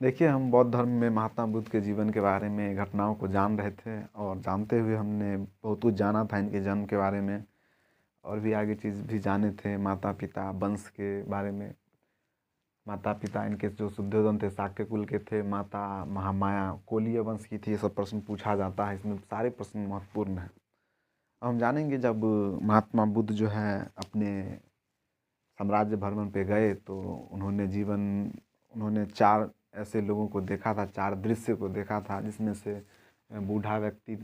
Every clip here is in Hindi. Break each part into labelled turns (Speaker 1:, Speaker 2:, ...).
Speaker 1: देखिए, हम बौद्ध धर्म में महात्मा बुद्ध के जीवन के बारे में, घटनाओं को जान रहे थे और जानते हुए हमने बहुत कुछ जाना था इनके जन्म के बारे में और भी आगे चीज़ भी जाने थे, माता-पिता, वंश के बारे में। माता-पिता इनके जो शुद्धोधन थे, शाक्य कुल के थे, माता महामाया कोलीय वंश की थी, ये सब प्रश्न पूछा जाता है, इसमें सारे प्रश्न महत्वपूर्ण हैं। अब हम जानेंगे जब महात्मा बुद्ध जो है अपने साम्राज्य भ्रमण पे गए तो उन्होंने 4 ऐसे लोगों को देखा था, 4 दृश्य को देखा था जिसमें से बूढ़ा व्यक्ति,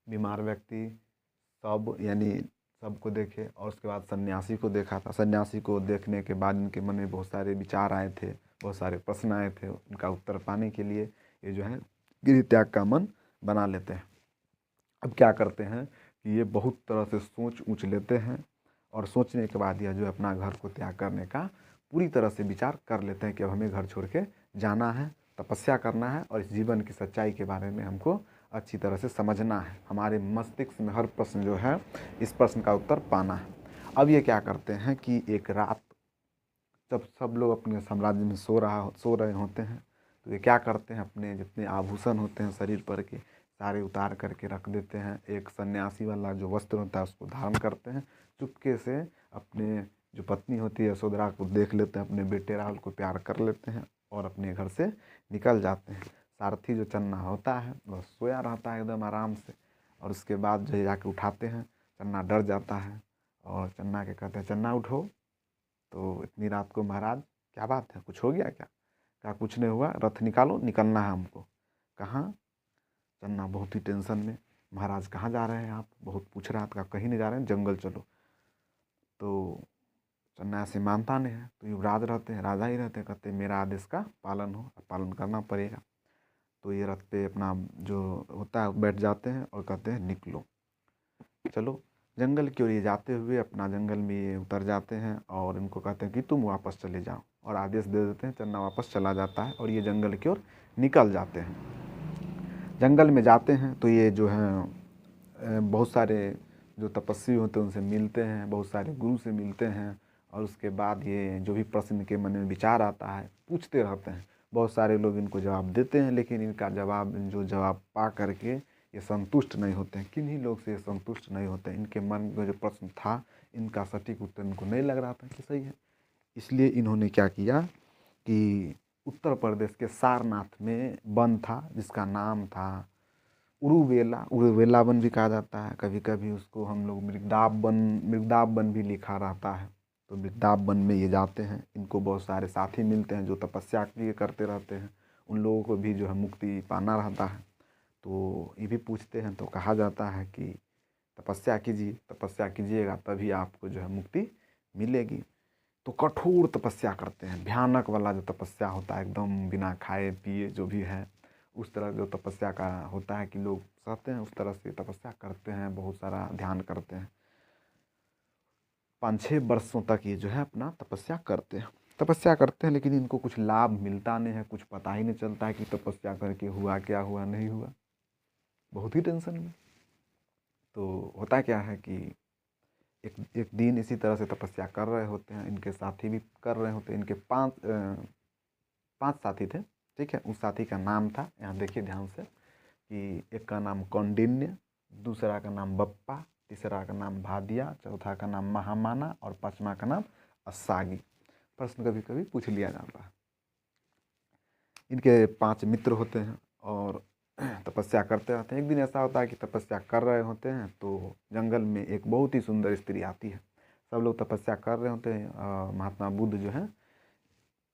Speaker 1: बीमार व्यक्ति, सब यानी सबको देखे और उसके बाद सन्यासी को देखा था। सन्यासी को देखने के बाद इनके मन में बहुत सारे विचार आए थे, बहुत सारे प्रश्न आए थे। उनका उत्तर पाने के लिए ये जो है गृह त्याग का मन बना लेते हैं। अब क्या करते हैं कि ये बहुत तरह से सोच ऊँच लेते हैं और सोचने के बाद यह जो अपना घर को त्याग करने का पूरी तरह से विचार कर लेते हैं कि अब हमें घर छोड़ के जाना है, तपस्या करना है और इस जीवन की सच्चाई के बारे में हमको अच्छी तरह से समझना है। हमारे मस्तिष्क में हर प्रश्न जो है, इस प्रश्न का उत्तर पाना है। अब ये क्या करते हैं कि एक रात जब सब लोग अपने साम्राज्य में सो रहे होते हैं तो ये क्या करते हैं, अपने जितने आभूषण होते हैं शरीर पर के सारे उतार करके रख देते हैं। एक सन्यासी वाला जो वस्त्र होता है उसको धारण करते हैं। चुपके से अपने जो पत्नी होती है यशोधरा को देख लेते हैं, अपने बेटे राहुल को प्यार कर लेते हैं और अपने घर से निकल जाते हैं। सारथी जो चन्ना होता है वह सोया रहता है एकदम आराम से और उसके बाद जो जाके उठाते हैं। चन्ना डर जाता है और चन्ना के कहते हैं, चन्ना उठो। तो इतनी रात को महाराज क्या बात है, कुछ हो गया क्या? कहा कुछ नहीं हुआ, रथ निकालो, निकलना है हमको। कहाँ? चन्ना बहुत ही टेंशन में, महाराज कहाँ जा रहे हैं आप? बहुत पूछ रहा था, कहीं नहीं जा रहे हैं, जंगल चलो। तो चन्ना ऐसे मानता नहीं है। तो युवराज रहते हैं, राजा ही रहते हैं, कहते हैं मेरा आदेश का पालन हो, पालन करना पड़ेगा। तो ये रथ पे अपना जो होता है बैठ जाते हैं और कहते हैं निकलो, चलो जंगल की ओर। ये जाते हुए अपना जंगल में ये उतर जाते हैं और इनको कहते हैं कि तुम वापस चले जाओ और आदेश दे देते हैं। चन्ना वापस चला जाता है और ये जंगल की ओर निकल जाते हैं। जंगल में जाते हैं तो ये जो हैं बहुत सारे जो तपस्वी होते हैं उनसे मिलते हैं, बहुत सारे गुरु से मिलते हैं और उसके बाद ये जो भी प्रश्न के मन में विचार आता है पूछते रहते हैं। बहुत सारे लोग इनको जवाब देते हैं लेकिन इनका जवाब पा करके ये संतुष्ट नहीं होते हैं। किन्हीं लोग से ये संतुष्ट नहीं होते हैं। इनके मन में जो प्रश्न था इनका सटीक उत्तर इनको नहीं लग रहा था कि सही है। इसलिए इन्होंने क्या किया कि उत्तर प्रदेश के सारनाथ में वन था जिसका नाम था उरुवेला वन भी कहा जाता है। कभी कभी उसको हम लोग मृगदाब वन भी लिखा रहता है। तो मृगदाब वन में ये जाते हैं, इनको बहुत सारे साथी मिलते हैं जो तपस्या भी करते रहते हैं। उन लोगों को भी जो है मुक्ति पाना रहता है। तो ये भी पूछते हैं तो कहा जाता है कि तपस्या कीजिए, तपस्या कीजिएगा तभी आपको जो है मुक्ति मिलेगी। तो कठोर तपस्या करते हैं, भयानक वाला जो तपस्या होता है एकदम बिना खाए पिए जो भी है उस तरह जो तपस्या का होता है कि लोग सहते हैं, उस तरह से तपस्या करते हैं, बहुत सारा ध्यान करते हैं। 5-6 वर्षों तक ये जो है अपना तपस्या करते हैं लेकिन इनको कुछ लाभ मिलता नहीं है, कुछ पता ही नहीं चलता है कि तपस्या करके हुआ क्या, हुआ नहीं हुआ। बहुत ही टेंशन में। तो होता क्या है कि एक एक दिन इसी तरह से तपस्या कर रहे होते हैं, इनके साथी भी कर रहे होते हैं। इनके 5 साथी थे, ठीक है। उस साथी का नाम था, यहाँ देखिए ध्यान से, कि एक का नाम कौंडिन्य, दूसरा का नाम बप्पा, तीसरा का नाम भादिया, चौथा का नाम महामाना और पांचवा का नाम असागी। प्रश्न कभी कभी पूछ लिया जाता है। इनके 5 मित्र होते हैं और तपस्या करते रहते हैं। एक दिन ऐसा होता है कि तपस्या कर रहे होते हैं तो जंगल में एक बहुत ही सुंदर स्त्री आती है। सब लोग तपस्या कर रहे होते हैं। महात्मा बुद्ध जो है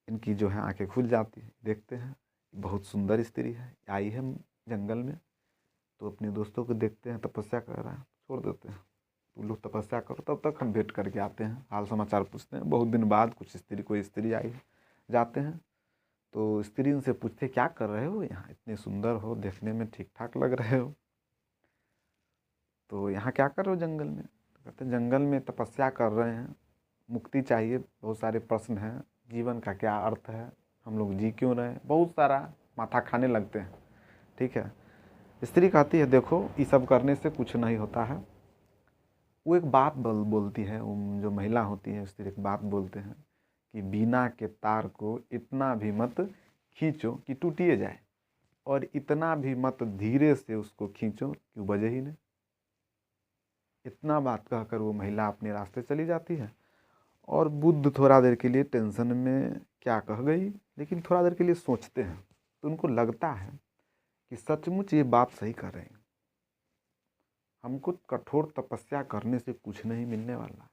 Speaker 1: इनकी जो है आंखें खुल जाती है, देखते हैं बहुत सुंदर स्त्री है आई है जंगल में। तो अपने दोस्तों को देखते हैं तपस्या कर रहा है, छोड़ देते हैं। तो लोग तपस्या करो, तब तक हम भेंट करके आते हैं, हाल समाचार पूछते हैं। बहुत दिन बाद कोई स्त्री आई है, जाते हैं तो स्त्री उनसे पूछते क्या कर रहे हो यहाँ, इतने सुंदर हो, देखने में ठीक ठाक लग रहे हो, तो यहाँ क्या कर रहे हो जंगल में? तो कहते हैं जंगल में तपस्या कर रहे हैं, मुक्ति चाहिए, बहुत सारे प्रश्न हैं, जीवन का क्या अर्थ है, हम लोग जी क्यों रहे हैं, बहुत सारा माथा खाने लगते हैं, ठीक है। स्त्री कहती है देखो ये सब करने से कुछ नहीं होता है। वो एक बात बोलती है, वो जो महिला होती है स्त्री एक बात बोलते हैं कि बीना के तार को इतना भी मत खींचो कि टूटिए जाए, और इतना भी मत धीरे से उसको खींचो कि बजे ही नहीं। इतना बात कहकर वो महिला अपने रास्ते चली जाती है। और बुद्ध थोड़ा देर के लिए टेंशन में क्या कह गई, लेकिन थोड़ा देर के लिए सोचते हैं तो उनको लगता है कि सचमुच ये बात सही कर रहे हैं, हमको कठोर तपस्या करने से कुछ नहीं मिलने वाला,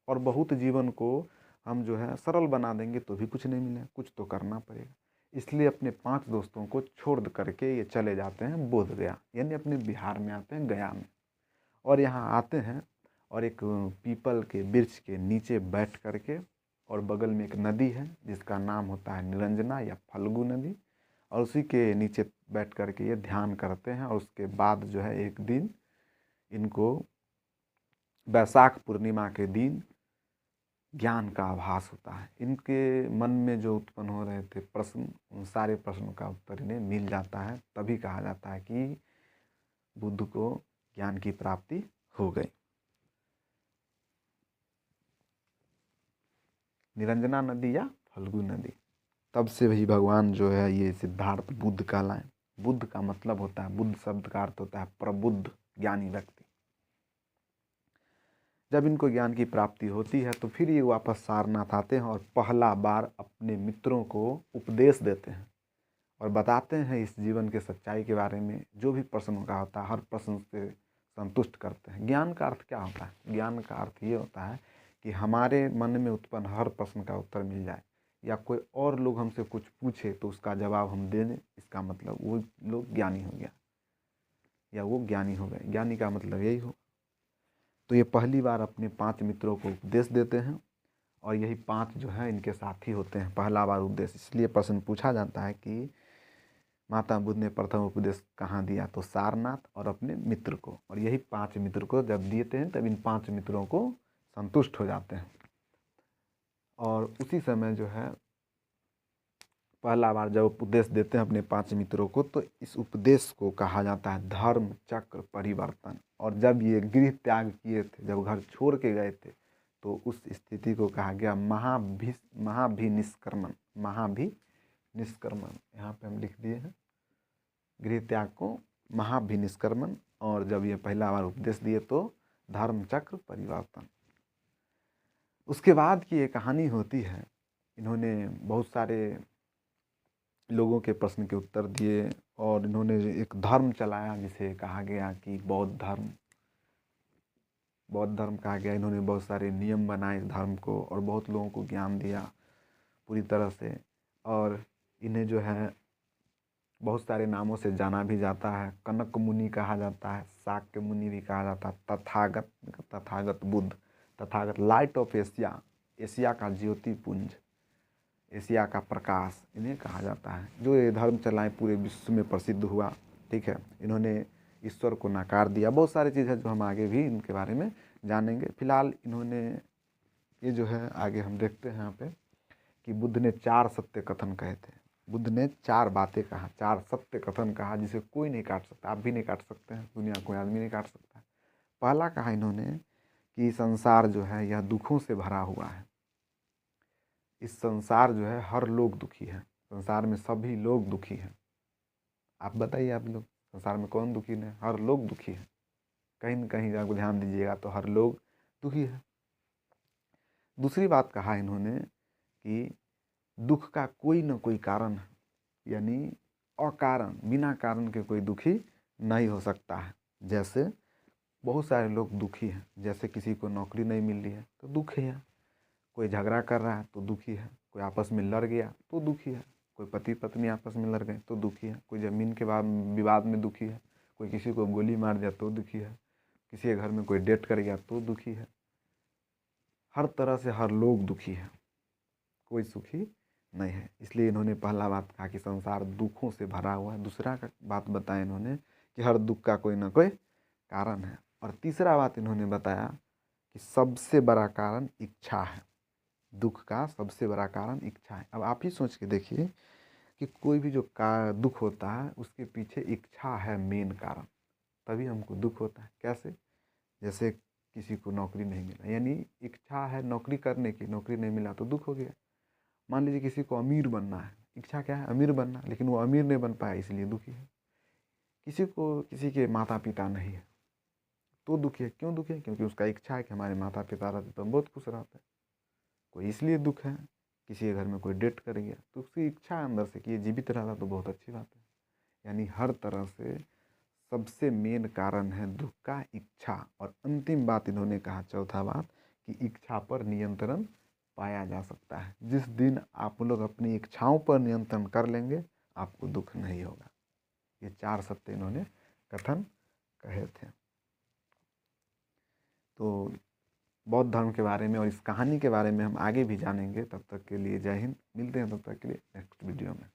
Speaker 1: और बहुत जीवन को हम जो है सरल बना देंगे तो भी कुछ नहीं मिलेगा, कुछ तो करना पड़ेगा। इसलिए अपने 5 दोस्तों को छोड़ करके ये चले जाते हैं बोध गया, यानी अपने बिहार में आते हैं, गया में। और यहाँ आते हैं और एक पीपल के वृक्ष के नीचे बैठ करके, और बगल में एक नदी है जिसका नाम होता है निरंजना या फल्गु नदी, और उसी के नीचे बैठ करके ये ध्यान करते हैं। और उसके बाद जो है एक दिन इनको बैसाख पूर्णिमा के दिन ज्ञान का आभास होता है। इनके मन में जो उत्पन्न हो रहे थे प्रश्न, उन सारे प्रश्नों का उत्तर इन्हें मिल जाता है। तभी कहा जाता है कि बुद्ध को ज्ञान की प्राप्ति हो गई। निरंजना नदी या फल्गु नदी। तब से वही भगवान जो है ये सिद्धार्थ बुद्ध कहलाए। बुद्ध का मतलब होता है, बुद्ध शब्द का अर्थ होता है प्रबुद्ध ज्ञानी व्यक्ति। जब इनको ज्ञान की प्राप्ति होती है तो फिर ये वापस सारनाथ आते हैं और पहला बार अपने मित्रों को उपदेश देते हैं और बताते हैं इस जीवन के सच्चाई के बारे में। जो भी प्रश्न का होता है हर प्रश्न से संतुष्ट करते हैं। ज्ञान का अर्थ क्या होता है? ज्ञान का अर्थ ये होता है कि हमारे मन में उत्पन्न हर प्रश्न का उत्तर मिल जाए, या कोई और लोग हमसे कुछ पूछे तो उसका जवाब हम दे दें। इसका मतलब वो लोग ज्ञानी हो गया या वो ज्ञानी हो गए। ज्ञानी का मतलब यही हो। तो ये पहली बार अपने 5 मित्रों को उपदेश देते हैं, और यही 5 जो है इनके साथी होते हैं। पहला बार उपदेश, इसलिए प्रश्न पूछा जाता है कि माता बुद्ध ने प्रथम उपदेश कहाँ दिया? तो सारनाथ और अपने मित्र को। और यही 5 मित्र को जब देते हैं तब इन 5 मित्रों को संतुष्ट हो जाते हैं। और उसी समय जो है पहला बार जब उपदेश देते हैं अपने 5 मित्रों को, तो इस उपदेश को कहा जाता है धर्म चक्र परिवर्तन। और जब ये गृह त्याग किए थे, जब घर छोड़ के गए थे, तो उस स्थिति को कहा गया महाभिनिष्क्रमण। महाभिनिष्क्रमण यहाँ पे हम लिख दिए हैं, गृह त्याग को महाभिनिष्क्रमण। और जब ये पहला बार उपदेश दिए तो धर्म चक्र परिवर्तन। उसके बाद की ये कहानी होती है, इन्होंने बहुत सारे लोगों के प्रश्न के उत्तर दिए और इन्होंने एक धर्म चलाया जिसे कहा गया कि बौद्ध धर्म। बौद्ध धर्म कहा गया। इन्होंने बहुत सारे नियम बनाए इस धर्म को और बहुत लोगों को ज्ञान दिया पूरी तरह से। और इन्हें जो है बहुत सारे नामों से जाना भी जाता है। कनक मुनि कहा जाता है, शाक्य मुनि भी कहा जाता है, Tathagata Buddha, Tathagata light of Asia, Asia का ज्योतिपुंज, एशिया का प्रकाश इन्हें कहा जाता है। जो ये धर्म चलाए पूरे विश्व में प्रसिद्ध हुआ। ठीक है, इन्होंने ईश्वर को नकार दिया। बहुत सारी चीज़ें जो हम आगे भी इनके बारे में जानेंगे। फिलहाल इन्होंने ये जो है आगे हम देखते हैं यहाँ पे कि बुद्ध ने 4 सत्य कथन कहे थे। बुद्ध ने 4 बातें कहा, 4 सत्य कथन कहा जिसे कोई नहीं काट सकता। आप भी नहीं काट सकते हैं, दुनिया कोई आदमी नहीं काट सकता। पहला कहा इन्होंने कि संसार जो है यह दुखों से भरा हुआ है। इस संसार जो है हर लोग दुखी है। संसार में सभी लोग दुखी हैं। आप बताइए, आप लोग संसार में कौन दुखी नहीं? हर लोग दुखी है। कहीं न कहीं अगर ध्यान दीजिएगा तो हर लोग दुखी है। दूसरी बात कहा इन्होंने कि दुख का कोई न कोई कारण है, यानी अकारण बिना कारण के कोई दुखी नहीं हो सकता है। जैसे बहुत सारे लोग दुखी हैं, जैसे किसी को नौकरी नहीं मिल रही है तो दुखी है, कोई झगड़ा कर रहा है तो दुखी है, कोई आपस में लड़ गया तो दुखी है, कोई पति पत्नी आपस में लड़ गए तो दुखी है, कोई ज़मीन के विवाद में दुखी है, कोई किसी को गोली मार दिया तो दुखी है, किसी के घर में कोई डेथ कर गया तो दुखी है। हर तरह से हर लोग दुखी है, कोई सुखी नहीं है। इसलिए इन्होंने पहला बात कहा कि संसार दुखों से भरा हुआ है। दूसरा बात बताया इन्होंने कि हर दुख का कोई ना कोई कारण है। और तीसरा बात इन्होंने बताया कि सबसे बड़ा कारण इच्छा है। दुख का सबसे बड़ा कारण इच्छा है। अब आप ही सोच के देखिए कि कोई भी जो दुख होता है उसके पीछे इच्छा है मेन कारण, तभी हमको दुख होता है। कैसे? जैसे किसी को नौकरी नहीं मिला, यानी इच्छा है नौकरी करने की, नौकरी नहीं मिला तो दुख हो गया। मान लीजिए किसी को अमीर बनना है, इच्छा क्या है? अमीर बनना, लेकिन वो अमीर नहीं बन पाया इसलिए दुखी है। किसी को किसी के माता पिता नहीं है तो दुखी है। क्यों दुखी है? क्योंकि उसका इच्छा है कि हमारे माता पिता रहते तो हम बहुत खुश रहते। कोई इसलिए दुख है, किसी के घर में कोई डेथ कर गया तो उसकी इच्छा है अंदर से कि ये जीवित रहता तो बहुत अच्छी बात है। यानी हर तरह से सबसे मेन कारण है दुख का इच्छा। और अंतिम बात इन्होंने कहा, चौथा बात, कि इच्छा पर नियंत्रण पाया जा सकता है। जिस दिन आप लोग अपनी इच्छाओं पर नियंत्रण कर लेंगे, आपको दुख नहीं होगा। ये 4 सत्य इन्होंने कथन कहे थे। तो बौद्ध धर्म के बारे में और इस कहानी के बारे में हम आगे भी जानेंगे। तब तक के लिए जय हिंद। मिलते हैं तब तक के लिए नेक्स्ट वीडियो में।